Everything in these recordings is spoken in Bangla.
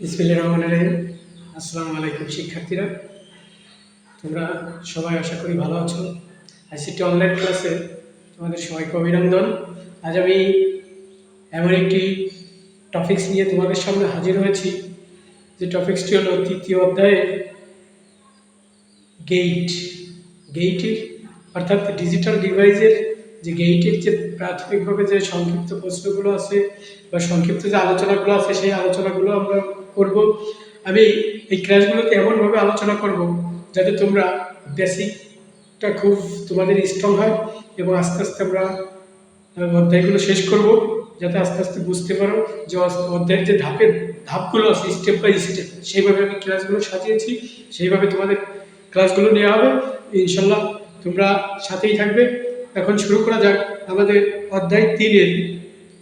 বিসমিল্লাহির রহমানির রহিম। আসসালামু আলাইকুম শিক্ষার্থীরা, তোমরা সবাই আশা করি ভালো আছো। আইসিটি অনলাইন ক্লাসে তোমাদের সবাইকে অভিনন্দন। আজ আমি এমন একটি টপিকস নিয়ে তোমাদের সামনে হাজির হয়েছি, যে টপিক্সটি হলো তৃতীয় অধ্যায়ে গেইটের অর্থাৎ ডিজিটাল ডিভাইসের যে গেইটের যে প্রাথমিকভাবে যে সংক্ষিপ্ত প্রশ্নগুলো আছে বা সংক্ষিপ্ত যে আলোচনাগুলো আছে, সেই আলোচনাগুলো আমরা করব। আমি এই ক্লাসগুলোতে এমনভাবে আলোচনা করব যাতে তোমরা বেসিকটা খুব তোমাদের স্ট্রং হয় এবং আস্তে আস্তে আমরা অধ্যায়গুলো শেষ করব, যাতে আস্তে আস্তে বুঝতে পারো যে অধ্যায়ের যে ধাপগুলো আছে স্টেপ বাই স্টেপ, সেইভাবে আমি ক্লাসগুলো সাজিয়েছি, সেইভাবে তোমাদের ক্লাসগুলো নেওয়া হবে ইনশাল্লাহ। তোমরা সাথেই থাকবে। এখন শুরু করা যাক আমাদের অধ্যায় 3-এর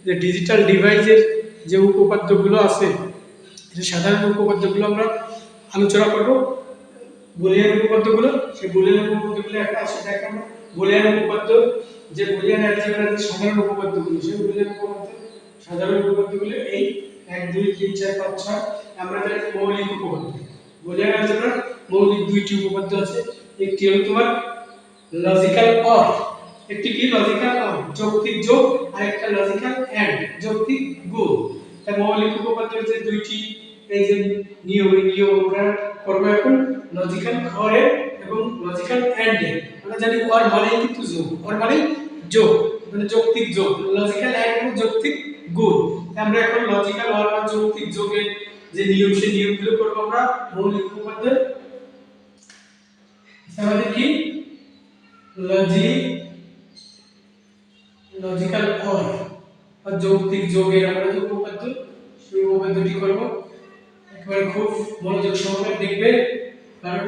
যে ডিজিটাল ডিভাইসের যে উপপাদ্যগুলো আছে, সাধারণ উপপাদ্যগুলো আমরা আলোচনা করব। বুলিয়ান উপপাদ্যগুলো, সেই বুলিয়ান উপপাদ্যগুলো একটা আছে, দেখো বুলিয়ান উপপাদ্য, যে বুলিয়ান অ্যালজেব্রার যে সাধারণ উপপাদ্যগুলো, সেই বুলিয়ান উপপাদ্য সাধারণ উপপাদ্যগুলো এই 1 2 3 4 5 6 আমরা জানি মৌলিক উপপাদ্য। বুলিয়ান অ্যালজেব্রার মৌলিক দুইটি উপপাদ্য আছে, একটি হলো তোমার লজিক্যাল অর, একটি কি লজিক্যাল অর যৌক্তিক যোগ, আর একটা লজিক্যাল এন্ড যৌক্তিক গুণ। তাই মৌলিক উপপাদ্যের যে দুইটি এই যে নিয়ম আমরা করব এখন লজিক্যাল অর এবং লজিক্যাল এন্ড। আমরা জানি অর মানে কিন্তু যোগ, অর মানে যোগ, মানে যৌক্তিক যোগ, লজিক্যাল এন্ড মানে যৌক্তিক গুণ। আমরা এখন লজিক্যাল অর বা যৌক্তিক যোগের যে নিয়ম, সেই নিয়মগুলো করব আমরা মৌলিক উপপাদ্য। আমাদের কি লজিক্যাল অর বা যৌক্তিক যোগের আমরা যে উপপাদ্য, সেই উপপাদ্যটি করব। একবারে খুব মনোযোগ সহকারে দেখবে, কারণ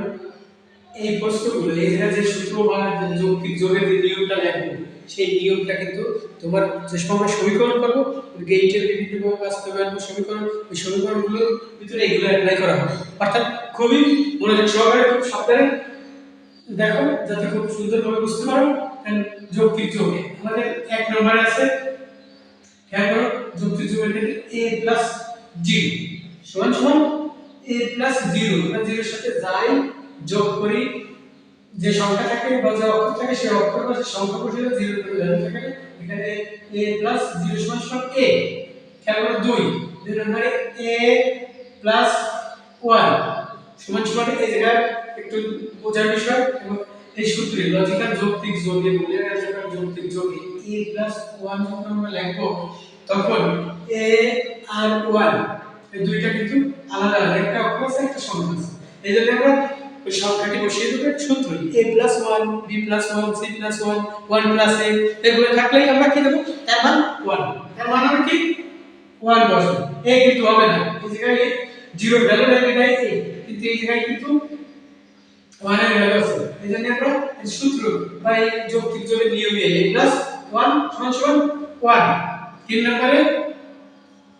এই প্রশ্নগুলো, এই যে সূত্র বা যৌক্তিক যোগের যে নিয়মটা লেখো, সেই নিয়মটা কিন্তু তোমার যে আমরা সমীকরণ করবো, গেইটের বিভিন্ন বাস্তবায়ন সমীকরণ, ওই সমীকরণগুলোর ভিতরে এগুলো অ্যাপ্লাই করা হবে। অর্থাৎ খুবই মনোযোগ সহকারে খুব সাবধানে দেখো, যাতে খুব সুন্দরভাবে বুঝতে পারো। যৌক্তিক যোগে আমাদের 1 নম্বরে আছে, খেয়াল করো, যৌক্তিক যোগের ক্ষেত্রে a প্লাস 0 সমান সমান a প্লাস 0, আমরা 0 এর সাথে যাই যোগ করি, যে সংখ্যা থাকে বা যে অক্ষর থাকে, সেই অক্ষর বা যে সংখ্যা বসিয়ে 0 করে ভ্যালু থাকে, এখানে a প্লাস 0 সমান সমান a। খেয়াল করো 2 নম্বরে a প্লাস 1 সমান সমান, এই জায়গায় একটু বোঝার বিষয়, এবং এই সূত্রে লজিক্যাল যৌক্তিক যোগে বলে অ্যালজেব্রার যৌক্তিক যোগে a প্লাস 1 যখন আমরা লিখব, তখন a আর 1 এই দুইটা কিন্তু আলাদা আলাদা, একটা অক্ষর আছে একটা সংখ্যা আছে। এইজন্য আমরা ওই সংখ্যাটি বসিয়ে দেব সূত্র a plus 1 b plus 1 c plus 1 1 plus a, এগুলো থাকলেই আমরা কি দেব, তার মান 1, তার মান হবে কি 1 বসবে। a কিন্তু হবে না, এই জায়গায় 0 ভ্যালু লাগবে তাই a, কিন্তু এই জায়গায় কিন্তু 1 এর ভ্যালু আছে। এইজন্য আমরা এই সূত্র বা এই যৌক্তিক যোগের নিয়মে a প্লাস 1 সমান সমান 1। 3 নম্বরে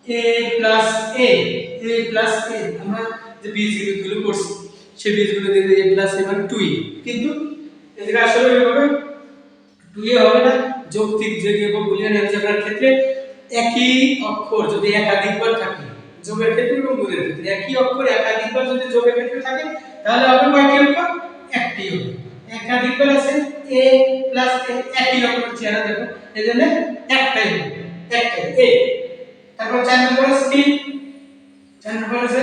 a plus a, a plus a আমরা যে বীজগণিতগুলো করছি, সেই বীজগুলো দিয়ে a প্লাস a মানে 2a, কিন্তু এই জায়গায় আসলে এভাবে 2a হবে না। যৌক্তিক যোগ এবং বুলিয়ান অ্যালজেব্রার ক্ষেত্রে একই অক্ষর যদি একাধিকবার থাকে, যোগের ক্ষেত্রে এবং গুণের ক্ষেত্রে একই অক্ষর একাধিকবার যদি যোগের ক্ষেত্রে থাকে, তাহলে হবে কয়টি অক্ষর, একটি হবে। একাধিকবার আছে a প্লাস a, একই রকমের চেহারা দেখো, এজন্য একটাই হবে, একটাই a। তারপর 4 নম্বর আছে 4 নম্বর আছে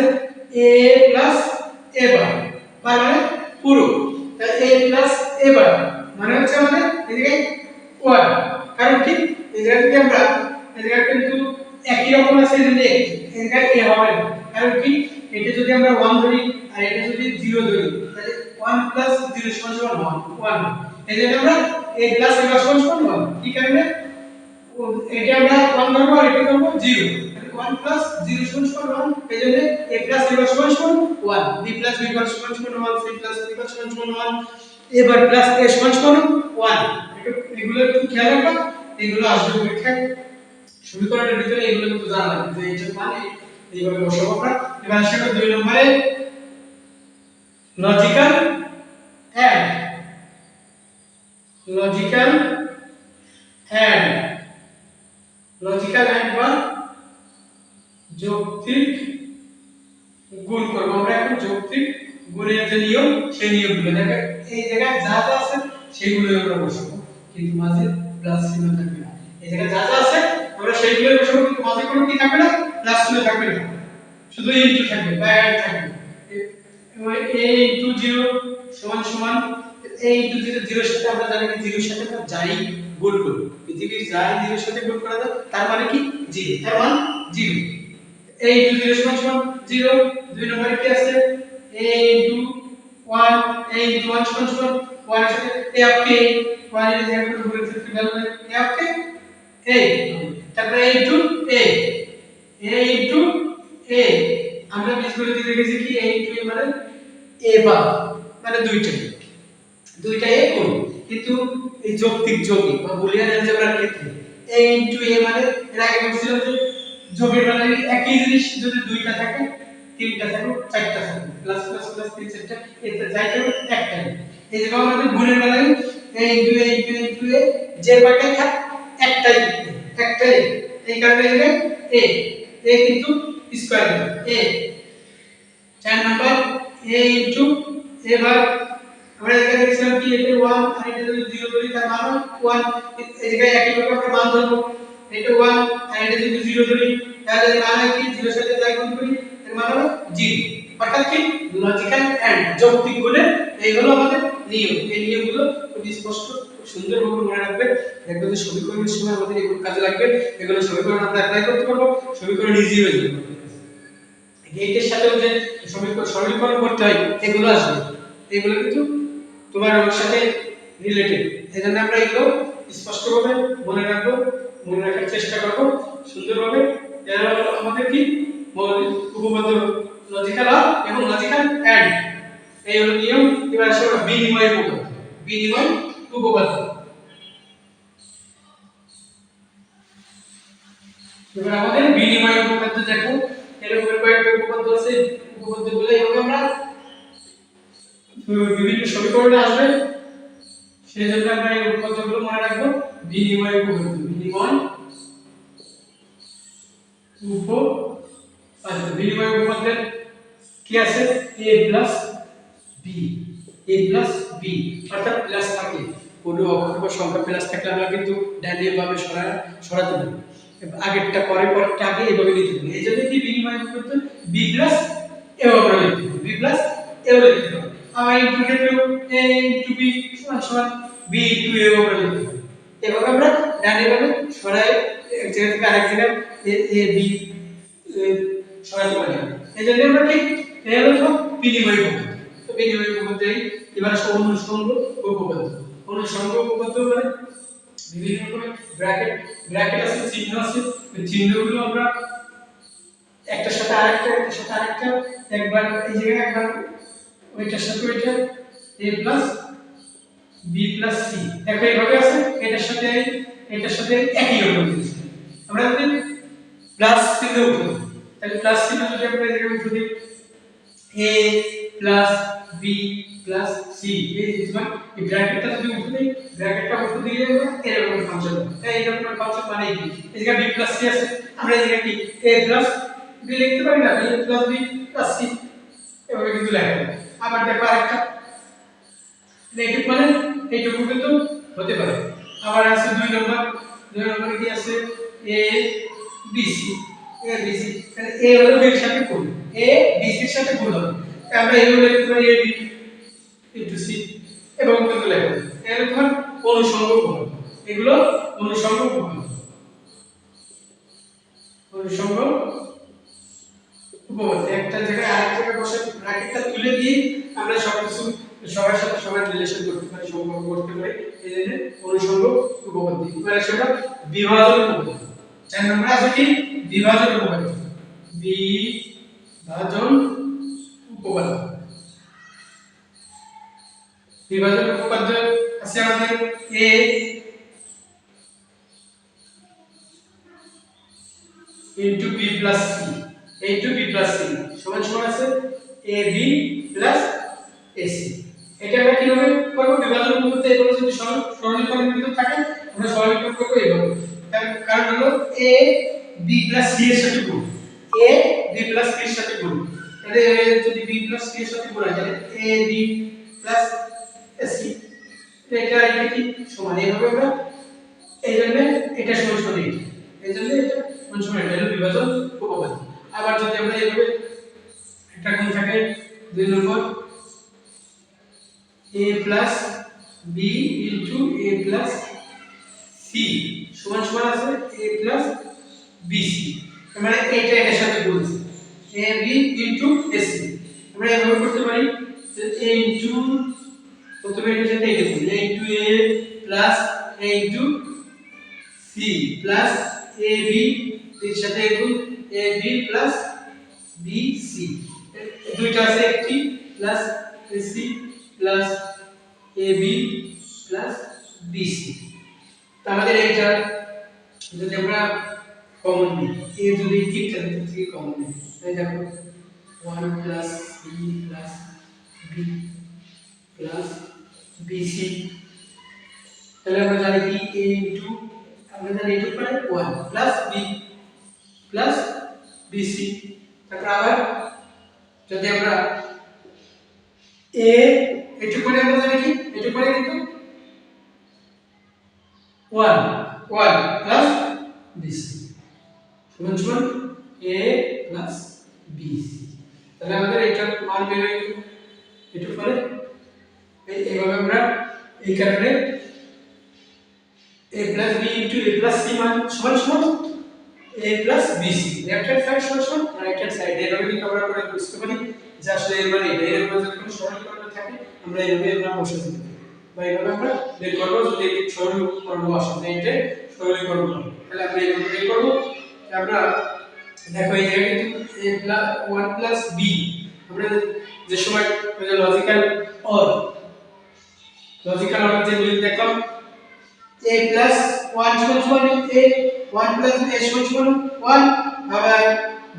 a প্লাস a বার, বার মানে পুরো, তাহলে a প্লাস a বার মানে হচ্ছে আমাদের এদিকে 1। কারণ কি এই জায়গাতে আমরা এই জায়গা কিন্তু একই রকম আছে, এই জায়গায় a হবে না। কারণ কি এটা যদি আমরা 1 ধরি আর এটা যদি 0 ধরি, তাহলে 1 প্লাস 0 সমান সমান 1। এই জন্য আমরা a প্লাস a বার সমান সমান 1। কি কারণে এটা আমরা 1 ধরবো আর এটা ধরবো 0, 1 প্লাস 0 সমান 1, এইজন্য a প্লাস a বার সমান 1, b প্লাস b বার সমান 1, c প্লাস c বার সমান 1, a বার প্লাস a সমান 1। এগুলো একটু খেয়াল রাখবা, এগুলো আসবে পরীক্ষায় সমীকরণের ভিতরে, এগুলো কিন্তু জানা লাগবে যে এটা মানে এইভাবে বসাবো আমরা। এবার আসি 2 নম্বরে logical and, logical and, logical and বা যৌক্তিক গুণ করব আমরা এখন যৌক্তিক গুণের যে নিয়ম সেই নিয়মগুলো দেখে এই জায়গায় যা যা আছে সেগুলো আমরা বসাবো কিন্তু মাঝে প্লাস চিহ্ন থাকবে না এই জায়গায় যা যা আছে আমরা সেইগুলো বসাবো কিন্তু মাঝে কোনো কি থাকবে না প্লাস চিহ্ন থাকবে না শুধু ইনটু থাকবে বা অ্যাড থাকবে এবং a ইনটু 0 সমান সমান a ইনটু 0 0 এর সাথে আমরা জানি যে 0 এর সাথে আমরা যাই গুণ করব পৃথিবীর যাই 0 এর সাথে গুণ করা যায় তার মানে কি 0 তার মান 0 a ইনটু 0 সমান সমান 0 দুই নম্বরে কি আছে a ইনটু 1 a ইনটু 1 সমান সমান 1 এর সাথে a অফ k 1 এর জায়গায় করে বলেছে figure a of k a তারপরে a into a into a আমরা বীজগণিতে দেখেছি কি a ইনটু a মানে a বার মানে দুইটাই গুণ কিন্তু এই যৌক্তিক যোগী বা বুলিয়ান অ্যালজেব্রার ক্ষেত্রে a ইনটু a মানে এর আগে বলছিলাম যে যোগের মানে একই জিনিস যদি দুইটা থাকে তিনটা থাকে চারটা থাকে প্লাস প্লাস প্লাস তিন চারটা এতে যাই থাকে একটাই এই যে আমাদের গুণের বেলায় a into a into a into a যে কয়টা থাকে একটাই এই কারণে এটা a কিন্তু square a 4 number a into a বার আমরা এখানে দেখছিলাম কি এটা 1 আর এটা যদি 0 ধরি তার মান 1 এই জায়গায় একই ভাবে আমরা মান ধরব এটা 1 আর এটা যদি 0 ধরি তাহলে এর মান কি 0 এর সাথে যাই গুণ করি এর মান হবে 0 অর্থাৎ কি লজিক্যাল এন্ড যৌক্তিক গুণের এই হলো আমাদের নিয়ম এই নিয়মগুলো খুব স্পষ্ট খুব সুন্দরভাবে মনে রাখবেন দেখবেন যে সমীকরণের সময় আমাদের এগুলো কাজে লাগবে এগুলো সমীকরণ আমরা অ্যাপ্লাই করতে পারবো সমীকরণ ইজি হয়ে যাবে এইটার সাথে যে সমীকরণ করতে হয় এগুলো আসবে এগুলো কিন্তু তোমার ওর সাথে রিলেটেড এজন্য আমরা এগুলো স্পষ্টভাবে মনে রাখবো মনে রাখার চেষ্টা করব সুন্দরভাবে এরা আমাদের কি উপপাদ্য লজিক্যাল এবং লজিক্যাল এন্ড এই হলো নিয়ম এবার আসলে বিনিময় উপপাদ্য এবার আমাদের বিনিময় উপপাদ্য দেখো এর উপরে কয়েকটা উপপাদ্য আছে উপপাদ্যগুলো এইভাবে আমরা বিভিন্ন সমীকরণে আসবে সেজন্য আমরা এই উপপাদ্যগুলো মনে রাখবো বিনিময় উপপাদ্য বিনিময় উপপাদ্যের কি আছে a b অর্থাৎ প্লাস থাকে কোন অক্ষর বা সংখ্যা প্লাস থাকলে আমরা কিন্তু ডাইরেক্ট ভাবে সরাতে পারি আগেরটা পরেরটা আগে এইভাবে লিখতে পারি এইজন্য কি বিনিময় উপপাদ্য b এভাবে লিখতে হবে b এভাবে লিখতে হবে আবার ইনটু ক্ষেত্রেও a ইনটু b সমান b ইনটু a এভাবে লিখতে হবে এভাবে আমরা ডাইরেক্ট ভাবে সরাই এক জায়গা থেকে আরেক জায়গায় a b সরাতে পারি এইজন্য আমরা কি এই হলো বিনিময় উপপাদ্য তো বিনিময় উপপাদ্যেই এবার আসলে অনুষঙ্গ উপপাদ্য মানে বিভিন্ন রকমের ব্র্যাকেট আছে চিহ্ন আছে ওই চিহ্নগুলো আমরা একটার সাথে আরেকটা একবার এই জায়গায় একবার ওইটার সাথে ওইটা a b c দেখো এইভাবে আছে এটার সাথে একই রকম জিনিস আমরা যদি প্লাস চিহ্ন উঠে তাহলে প্লাস চিহ্ন যদি আমরা এই জায়গায় উঠে a b c এই জিনিসটা এই ব্র্যাকেটটা যদি উঠে দেই ব্র্যাকেটটা উঠে দিলে আমরা এরকম ফাংশন তাই এরকম ফাংশন মানে কি এই জায়গায় b c আছে আমরা এই জায়গায় কি a b লিখতে পারি না a b c এভাবে কিন্তু লেখা যায় আবার দেখো আরেকটা নেগেটিভ মানে এইটুকু কিন্তু হতে পারে আবার আছে দুই নম্বরে কি আছে a b c তাহলে a হলো b এর সাথে গুণ a b c এর সাথে গুণ হবে আমরা এই হলো লিখতে পারি a b into c এবং কিন্তু লেখা যায় এর ধর অনুষঙ্গ উপপাদ্য এগুলো অনুষঙ্গ উপপাদ্য একটা জায়গায় আরেক জায়গায় বসে ব্র্যাকেটটা তুলে দিয়ে আমরা সবকিছু সবার সাথে সবার রিলেশন করতে পারি সম্পর্ক করতে পারি এই জন্য অনুষঙ্গ উপপাদ্য এবারে সেটা বিভাজন উপপাদ্য 4 নম্বরে আছে কি বিভাজন উপপাদ্য বিভাজন উপপাদ্য আছে আমাদের a into b plus c সমান সমান আছে ab plus ac এটা আমরা কিভাবে করব বিভাজন উপপাদ্য এভাবে যদি সরলীকরণের ভিতর থাকে আমরা সরলীকরণ করব এইভাবে তার কারণ হলো a b plus c এর সাথে গুণ a b plus c এর সাথে গুণ তাহলে যদি b প্লাস c এর সাথে গুণ হয় তাহলে ab প্লাস c এটা কি সমান এইভাবে আমরা এই জন্য এটা সমান সমান এটা এই জন্য এটা সমান সমান এটা হলো বিভাজন উপপাদ্য। আবার যদি আমরা এইভাবে একটা গুণ থাকে 2 নম্বর a plus b into a plus c সমান সমান আছে a plus bc মানে এটা এর সাথে গুণ আছে ab into ac আমরা এভাবে করতে পারি যে a into প্রথমে এটা সাথে এটা গুণ a into a plus a into c plus ab এর সাথে গুণ ab plus bc দুইটা আছে একটি plus ac plus ab plus bc তো আমাদের এইটা যদি আমরা কমন নিই a যদি তিনটা থেকে কমন নিই তাহলে দেখো 1 plus c plus b plus bc তাহলে আমরা জানি কি a ইনটু আমরা জানি এটা পারে 1 প্লাস b প্লাস bc তারপর আবার যদি আমরা a এটা করে আমরা জানি কি এটা করে কিন্তু 1 প্লাস bc সমান সমান a প্লাস bc তাহলে আমাদের এটা মান বের হয়ে গেল এটা পরে এইভাবে আমরা এই কারণে a plus b into a plus c মান সমান সমান a plus bc left hand side সমান সমান রাইট হ্যান্ড সাইড এভাবে কিন্তু আমরা করে বুঝতে পারি যে আসলে এর মানে এটা এর মধ্যে কোনো সরলীকরণ থাকে আমরা এইভাবে আমরা বসে দিতে পারি বা এইভাবে আমরা বের করব যদি এই সরলীকরণ আসলে এটা সরলীকরণ হবে তাহলে আমরা এইভাবে বের করব আমরা দেখো এই জায়গায় কিন্তু a 1 plus b আমরা যে সময় লজিক্যাল অর যে মিল দেখলাম a plus 1 সমান সমান a 1 plus a সমান সমান 1 আবার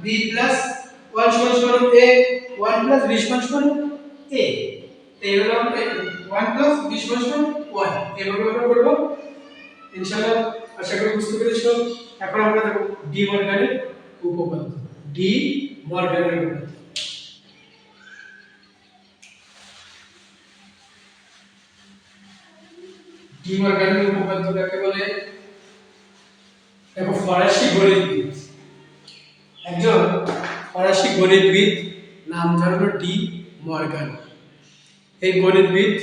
b plus 1 সমান সমান a 1 plus b সমান সমান a এই হলো 1 plus b সমান সমান 1 এভাবে আমরা করব ইনশাআল্লাহ আশা করি বুঝতে পেরেছো এখন আমরা দেখব ডি মর্গানের উপপাদ্য ডি মর্গানের উপপাদ্য ডি মর্গানের উপপাদ্য কাকে বলে দেখো ফরাসি গণিতবিদ একজন ফরাসি গণিতবিদ নাম হলো ডি মর্গান এই গণিতবিদ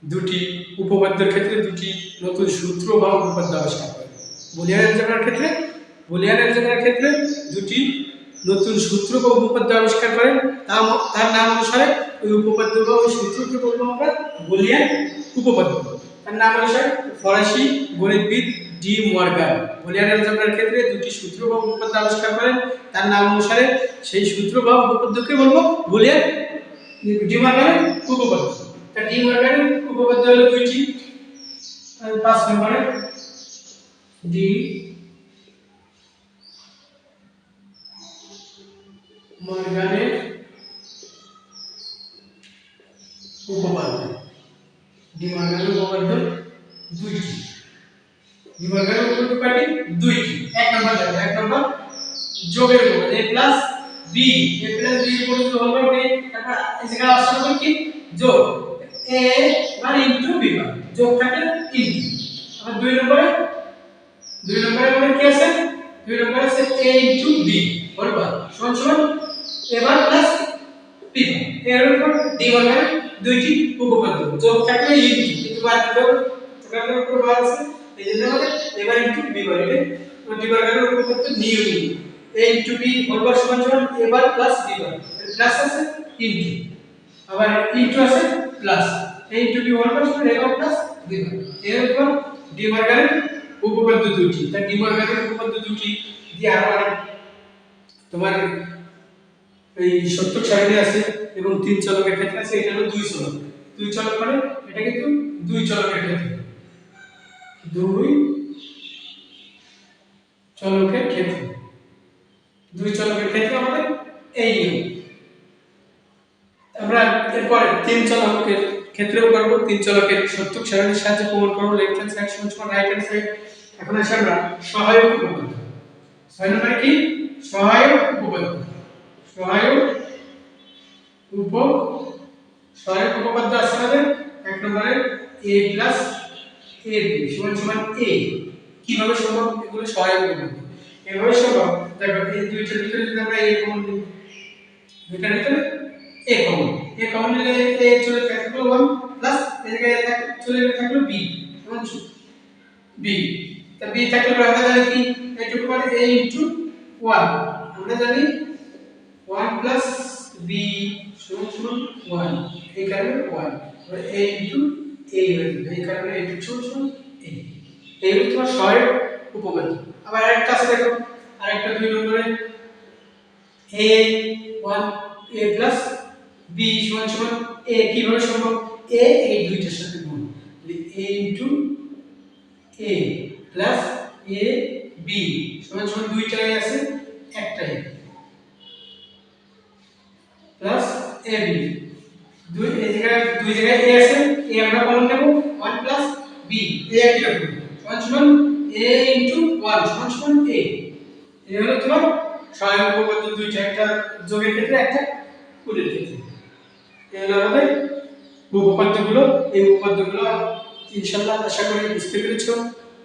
দুটি উপপাদ্যের ক্ষেত্রে দুটি নতুন সূত্র বা উপপাদ্য আবিষ্কার করেন বুলিয়ান অ্যালজেব্রার ক্ষেত্রে দুটি নতুন সূত্র বা উপপাদ্য আবিষ্কার করেন তার নাম অনুসারে ওই উপপাদ্য বা ওই সূত্রকে বলবো আমরা বুলিয়ান উপপাদ্য তার নাম অনুসারে ফরাসি গণিতবিদ ডি মর্গান বুলিয়ান অ্যালজেব্রার ক্ষেত্রে দুটি সূত্র বা উপপাদ্য আবিষ্কার করেন তার নাম অনুসারে সেই সূত্র বা উপপাদ্যকে বলবো বুলিয়ান ডি মর্গানের উপপাদ্য তা ডি মর্গানের উপপাদ্য হলো দুইটি 5 নম্বরে ডি মর্গানের উপপাদ্য দুইটি ডি মর্গানের উপপাদ্য কয়টি দুইটি এক নম্বর যোগের উপপাদ্য a plus b এর উপপাদ্য হলো তারপর এই জায়গা আসলে কি যোগ a মানে ইনটু b মানে যোগ থাকে ইনটু আবার দুই নম্বরে মানে কি আছে দুই নম্বরে আছে a ইনটু b বরাবর সমান সমান এবার প্লাস b এর উপর ডি মর্গানের দুইটি উপপাদ্য যোগ থাকলে ইনটু কিন্তু বাদ দাও তাহলে উপর বাদ আছে এই জন্য আমাদের এবার ইনটু b মানে ডি মর্গানের উপপাদ্য নিয়ম a ইনটু b বরাবর সমান সমান এবার প্লাস b মানে প্লাস আছে ইনটু আবার ইনটু আছে প্লাস a ইনটু b বরাবর সমান এবার প্লাস b মানে এর উপর ডি মর্গানের উপপাদ্য দুটি তা ডি মর্গানের উপপাদ্য দুটি দিয়ে আরো তোমার এই সত্য সারণী আছে এবং তিন চলকের ক্ষেত্রে আছে এটা হলো দুই চলক মানে এটা কিন্তু দুই চলকের ক্ষেত্রে দুই চলকের ক্ষেত্রে আমাদের এই নিয়ম আমরা এরপরে তিন চলকের ক্ষেত্রেও করব তিন চলকের সত্য সারণীর সাহায্যে প্রমাণ করব লেফট হ্যান্ড সাইড সমান রাইট হ্যান্ড সাইড এখন আসি আমরা সহায়ক উপপাদ্য 6 নম্বরে কি সহায়ক উপপাদ্য সহায়ক উপপাদ্য আছে আমাদের এক নম্বরে a প্লাস ab সমান সমান a। কিভাবে সম্ভব? এগুলো সহায়ক উপপাদ্য। এভাবে সম্ভব, দেখো এই দুইটার ভিতরে যদি আমরা a কমন নিই, দুইটার ভিতরে a কমন নিলে a চলে থাকলো 1 প্লাস এই জায়গায় চলে থাকলো b সমান b। তা b থাকলে আমরা জানি কি এইটুকু মানে a ইনটু 1, আমরা জানি 1 প্লাস b সমান সমান 1, এই কারণে 1 আর a ইনটু a হয়ে যাবে, এই কারণে a সমান সমান a। এই হলো তোমার সহায়ক উপপাদ্য। আবার আরেকটা আছে দেখো, আরেকটা 2 নম্বরে a1 a প্লাস b সমান সমান a। কিভাবে সম্ভব? a এই দুইটার সাথে গুণ, a into a plus a b সমান সমান দুইটাই আছে একটাই প্লাস a b। দুই জায়গায় a আছে, a আমরা কমন নেব 1 প্লাস b, a একই রকম সমান সমান a ইনটু 1 সমান সমান a। এই হলো তোমার সহায়ক উপপাদ্য দুইটা, একটা যোগের ক্ষেত্রে একটা গুণের ক্ষেত্রে। এই হলো আমাদের উপপাদ্যগুলো। এই উপপাদ্যগুলো ইনশাআল্লাহ আশা করি বুঝতে পেরেছো।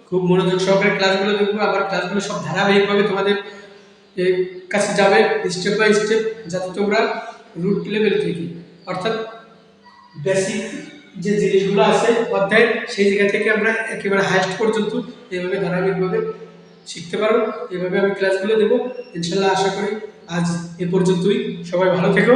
খুব মনোযোগ সহকারে ক্লাসগুলো দেখবো, আবার ক্লাসগুলো সব ধারাবাহিকভাবে তোমাদের কাছে যাবে স্টেপ বাই স্টেপ, যাতে তোমরা রুট লেভেল থেকে অর্থাৎ বেসিক যে জিনিসগুলো আছে অধ্যায় সেই জায়গা থেকে আমরা একেবারে হাইস্ট পর্যন্ত এইভাবে ধারাবাহিকভাবে শিখতে পারো। এইভাবে আমি ক্লাসগুলো দেবো ইনশাআল্লাহ। আশা করি আজ এ পর্যন্তই। সবাই ভালো থেকো।